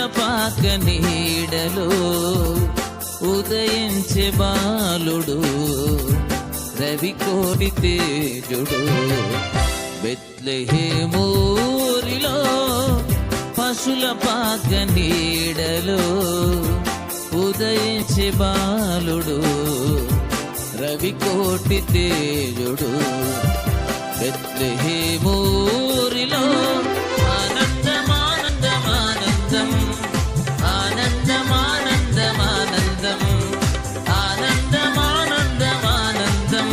పాక నీడలో ఉదయించే బాలుడు రవికోటి తేజుడు బెత్లెహేమూరిలో పశుల పాక నీడలో ఉదయించే బాలుడు రవికోటి తేజుడు బెత్లెహేమూరిలో ఆనందమానందమానందం ఆనందమానందమానందం ఆనందమానందమానందం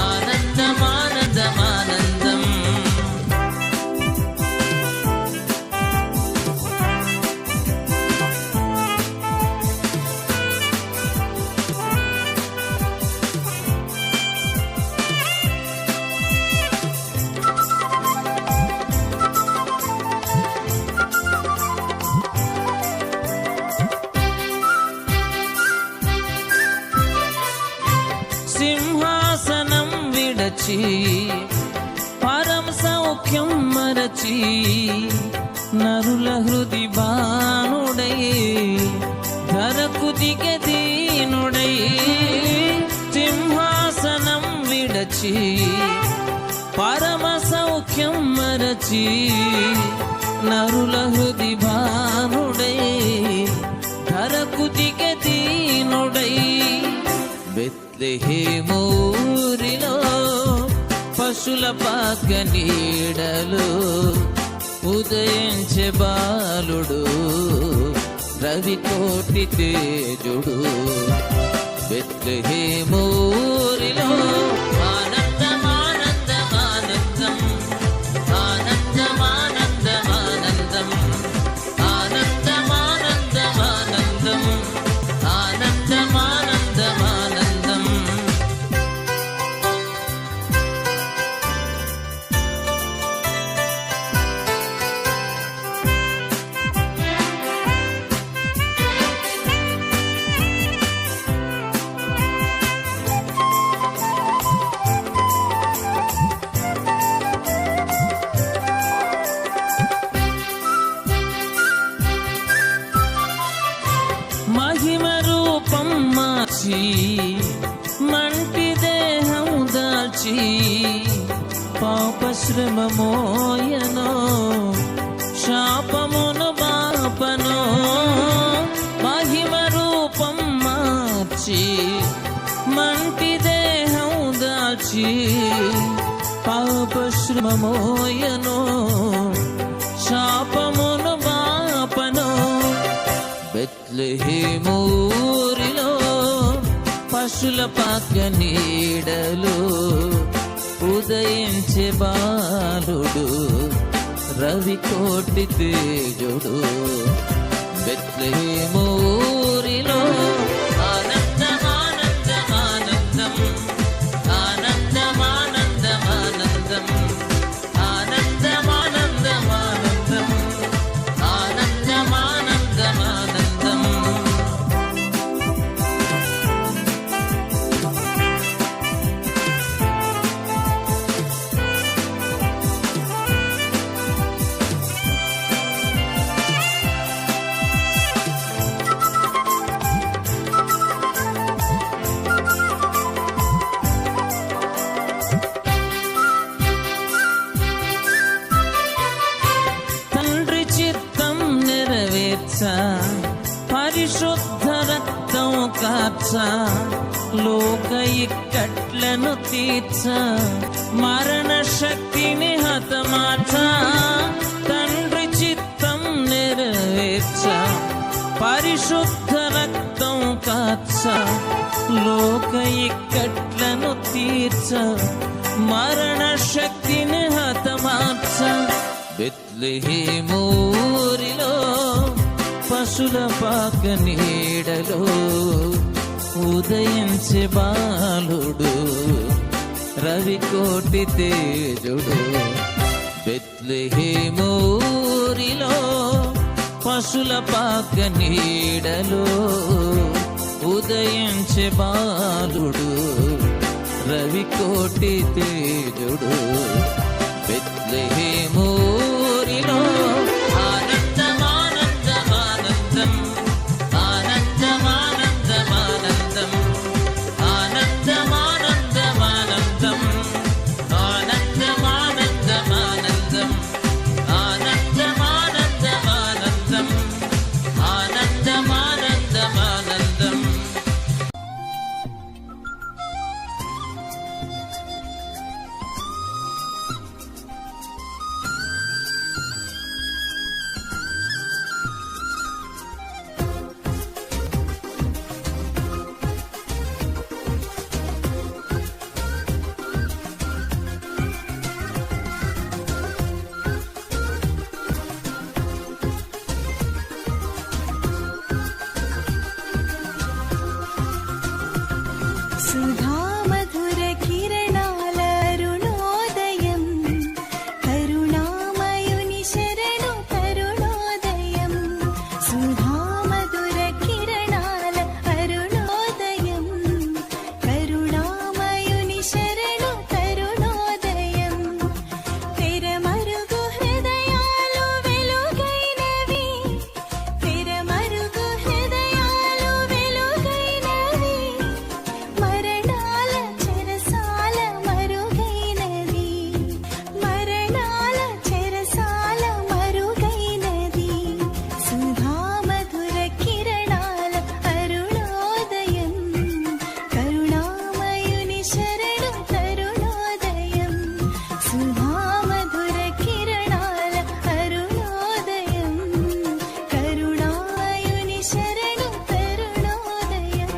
ఆనందమానందమానందం సింహాసనం విడచి పరమ సౌఖ్యం మరచి నరుల హృది బానుడై ధరకు దిగె దీనుడై సింహాసనం విడచి పరమ సౌఖ్యం మరచి నరుల హృది బానుడై ధరకు దిగె దీనుడై బెత్లెహేమూరిలో పశుల పాక నీడలో ఉదయించే బాలుడు రవికోటి తేజుడు బెత్లెహేమూరిలో ఆనందమానందమానందం ఆనందమానందమానందం ఆనందమానందమానందం ఆనందమానందమానందం మహిమ రూపం మార్చి మంటి దేహం దాల్చి పాపశ్రమ మోయనో శాపమును బాపనో మహిమ రూపం మార్చి మంటి దేహం దాల్చి పాపశ్రమ మోయనో శాపమును బాపనో బెత్లెహేమూరిలో పశుల పాక నీడలో ఉదయించే బాలుడు రవికోటి తేజుడు బెత్లెహేమూరిలో ఆనందమానందమానందం ఆనందమానందమానందం ఆనందమానందమానందం ఆనందమానందమానందం తండ్రి చిత్తం నెరవేర్చ పరిశుద్ధ రక్తం కార్చ లోక ఇక్కట్లను తీర్చ మరణ శక్తిని హతమార్చ తండ్రి చిత్తం నెరవేర్చ పరిశుద్ధ రక్తం కార్చ లోక ఇక్కట్లను తీర్చ మరణ శక్తిని హతమార్చ బెత్లెహేమూరిలో పశుల పాక నీడలో ఉదయించే బాలుడు రవికోటి తేజుడు బెత్లెహేమూరిలో పశుల పాక నీడలో ఉదయించే బాలుడు రవికోటి తేజుడు బెత్లెహేమూరిలో ఆనందమానందమానందం సుధా మధుర కిరణాల అరుణోదయం కరుణామయుని శరణు కరుణోదయం సుధా మధుర కిరణాల అరుణోదయం కరుణామయుని శరణు కరుణోదయం తెరమరుగు హృదయాలు వెలుగైనవి తెరమరుగు హృదయాలు వెలుగైనవి మరణాల చెరసాల మరుగైనది మరణాల చెరసాల మరుగైనది సుధా మధుర కిరణాల అరుణోదయం కరుణామయుని శరణు కరుణోదయం సుధా మధుర కిరణాల అరుణోదయం కరుణామయుని శరణు కరుణోదయం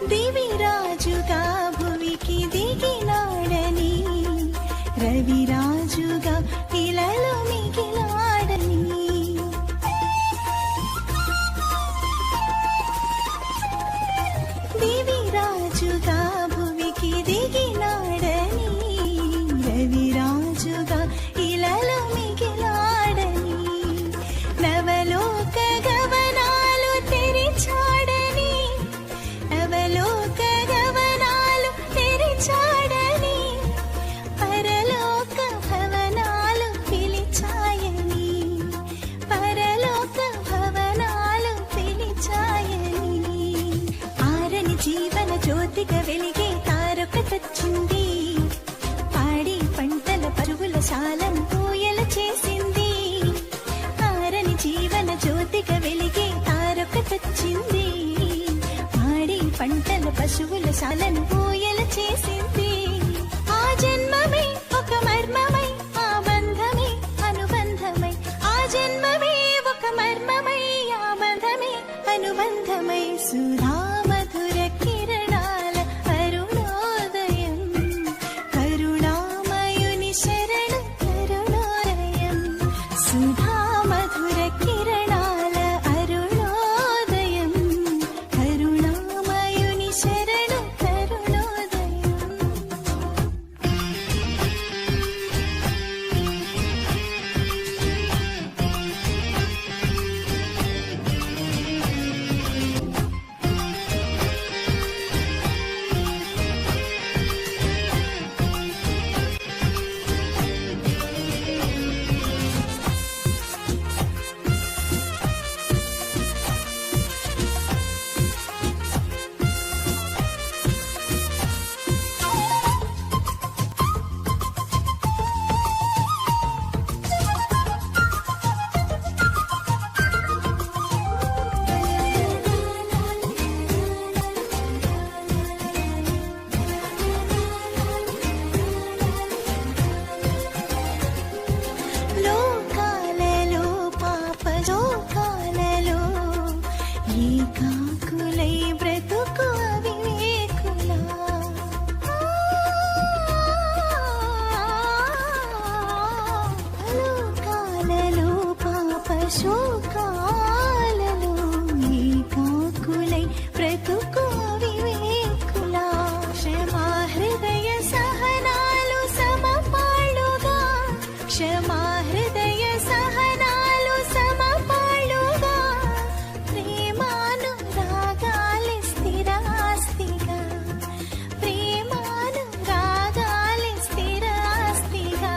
దివిరాజుగా భువికి దిగినాడని రవిరాజుగా ఇలలో మిగిలాడని దివిరాజుగా భువికి దిగినాడని రవిరాజుగా ఇలలో మిగిలాడని నవలోక గవనాలు తెరిచాడని నవలోక గవనాలు తెరిచాడని పరలోక భవనాలు పిలిచాయని పరలోక భవనాలు పిలిచాయని ఆరని జీవన జ్యోతిగా వెలిగే తారొకటొచ్చింది పాడి పంటల పరుగుల శాలను పూయల చేసింది ఆరని జీవన జ్యోతిగా వెలిగే తారొకటొచ్చింది పాడి పంటల పశువుల శాలను పూయల చేసింది ఆ జన్మమే ఒక మర్మమై ఆ బంధమే అనుబంధమై ఆ జన్మమే ఒక మర్మమై ఆ బంధమే అనుబంధమై సుధా మధుర కిరణాల అరుణోదయం కరుణామయుని శరణు కరుణోదయం సుధా మధుర కిరణాల అరుణోదయం కరుణామయుని శరణు కరుణోదయం లోకాలలో పాప లోకాలలో ఏకాకులై బ్రతుకు అవివేకులా లోకాలలో పాప శోకాలలో ఏకాకులై బ్రతుకు అవివేకులా క్షమా హృదయ సహనాలు సమపాళ్ళుగా క్షమా హృదయ సహనాలు సమపాళ్ళుగా ప్రేమానురాగాలి స్థిరాస్తిగా ప్రేమానురాగాలి స్థిరాస్తిగా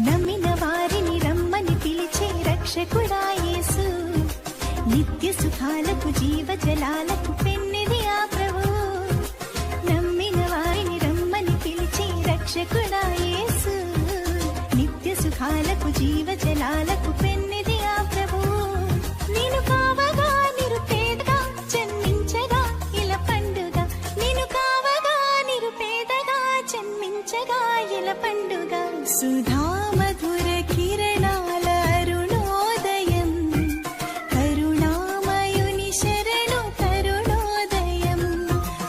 నమ్మిన వారిని రమ్మని పిలిచే రక్షకుడా యేసు నిత్య సుఖాలకు జీవ జలాలకు పెన్నిది ఆ ప్రభు నమ్మిన వారిని రమ్మని పిలిచే రక్షకుడా యేసు నిత్య సుఖాలకు జీవ జలాలకు పెన్నిది ఆ ప్రభు నేను కావగా నిరుపేదగా జన్మించగా ఇలా పండుగ నేను కావగా సుధా మధుర కిరణాల అరుణోదయం కరుణామయుని శరణు కరుణోదయం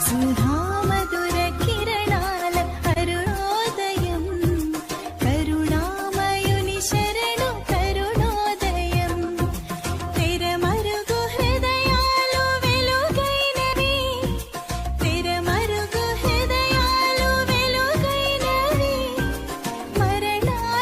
సుధా మధుర కిరణాల అరుణోదయం కరుణామయుని శరణు కరుణోదయం తెరమరుగు హృదయాలు వెలుగైనవి తెరమరుగు హృదయాలు వెలుగైనవి మరణాంతక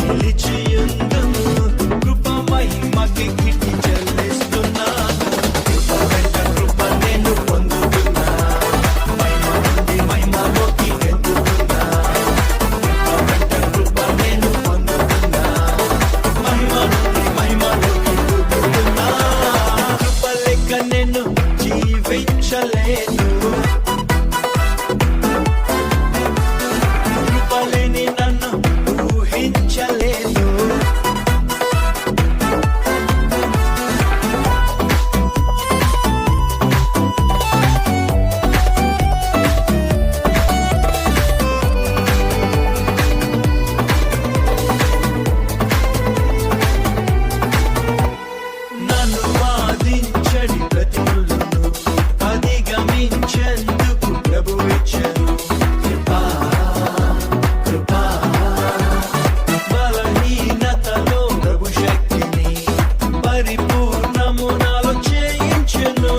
నిలిచియుందును కృప మహిమకి కిటి చెల్లిస్తున్నాను కృప వెంట కృప నేను పొందుతున్నా మహిమ నుండి మహిమలోకి ఎదుగుతున్నా కృప వెంట కృప నేను పొందుతున్నా మహిమ నుండి మహిమలోకి ఎదుగుతున్నా కృప లెక్క నేను జీవించలేను కృపలేని నన్ను ఊహించలేదు నన్ను వాదించడి ప్రతికూలను అధిగమించేందుకు ప్రభువిచ్చను కృపా కృపా బలహీనతలో ప్రభు శక్తిని పరిపూర్ణము నాలో చేయించును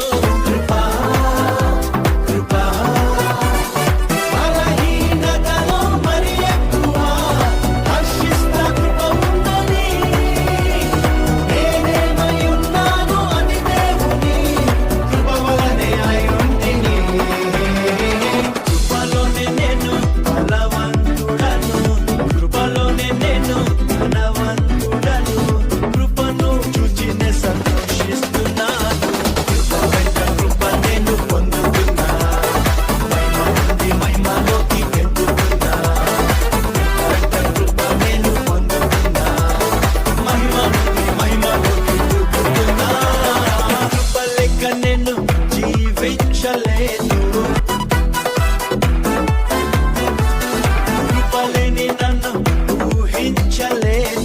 కృపా కృపా బలహీనతలో మరి ఎక్కువ హర్షిస్తా కృప ఉందని నేనేమై ఉన్నాను అది దేవుని కృప వలనే అయి ఉంటిని కృపలోనే నేను బలవంతుడను కృపలోనే నేను ధనవంతుడను కృపను చూచినే సంతోషిస్తున్నాను కృప వెంట కృప నేను పొందుతున్నా మహిమ నుండి మహిమలోకి ఎదుగుతున్నా కృప వెంట కృప నేను పొందుతున్నా మహిమ నుండి మహిమలోకి ఎదుగుతున్నా కృప లెక్క నేను జీవించలేను కృపలేని నన్ను ఊహించలేదు